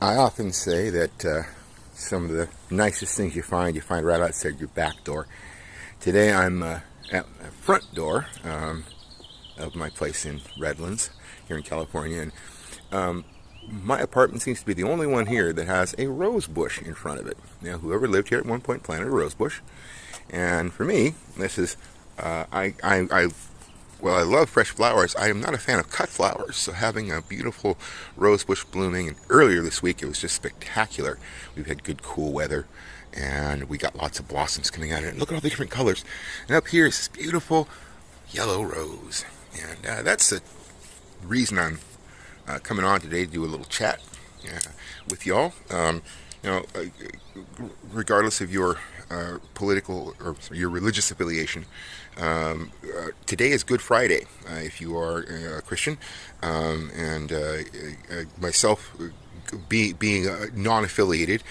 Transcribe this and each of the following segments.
I often say that some of the nicest things you find right outside your back door. Today I'm at the front door of my place in Redlands, here in California, and my apartment seems to be the only one here that has a rose bush in front of it. Now, whoever lived here at one point planted a rose bush, and for me, this is well, I love fresh flowers. I am not a fan of cut flowers, so having a beautiful rose bush blooming, and earlier this week it was just spectacular. We've had good cool weather, and we got lots of blossoms coming out of it. And look at all the different colors. And up here is this beautiful yellow rose. And that's the reason I'm coming on today to do a little chat with y'all. Regardless of your political or your religious affiliation, today is Good Friday. If you are a Christian, and myself being non-affiliated,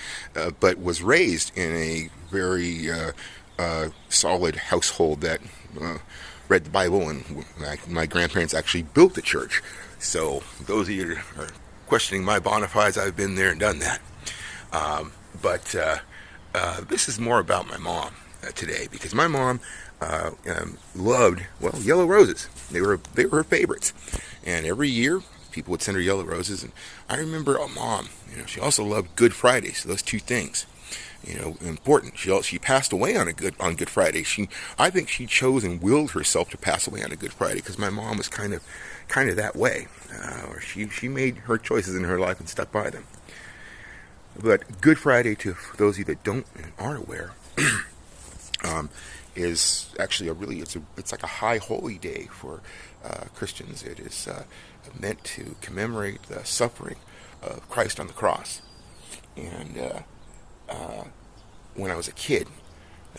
but was raised in a very solid household that read the Bible, and my grandparents actually built the church. So those of you that are questioning my bona fides, I've been there and done that. But this is more about my mom today, because my mom loved, well, yellow roses. They were her favorites, and every year people would send her yellow roses. And I remember, Mom, she also loved Good Friday. So those two things, important. She passed away on Good Friday. I think she chose and willed herself to pass away on a Good Friday, because my mom was kind of that way. Or she made her choices in her life and stuck by them. But Good Friday, to those of you that don't and aren't aware, is actually it's like a high holy day for Christians. It is meant to commemorate the suffering of Christ on the cross. And when I was a kid,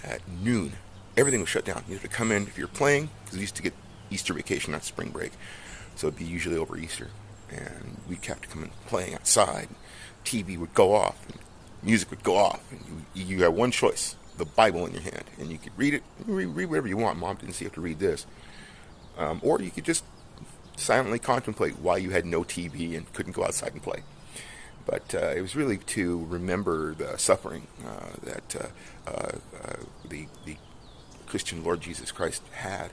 at noon, everything was shut down. You had to come in if you're playing, because we used to get Easter vacation, not spring break, so it'd be usually over Easter, and we'd have to come in playing outside. TV would go off, and music would go off, and you had one choice: the Bible in your hand, and you could read it. Read whatever you want. Mom didn't say you have to read this, or you could just silently contemplate why you had no TV and couldn't go outside and play. But it was really to remember the suffering that the Christian Lord Jesus Christ had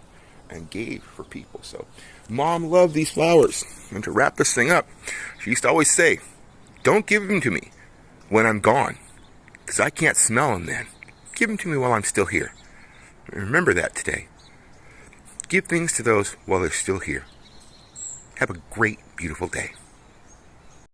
and gave for people. So Mom loved these flowers. And to wrap this thing up, she used to always say, "Don't give them to me when I'm gone, because I can't smell them then. Give them to me while I'm still here." Remember that today. Give things to those while they're still here. Have a great, beautiful day.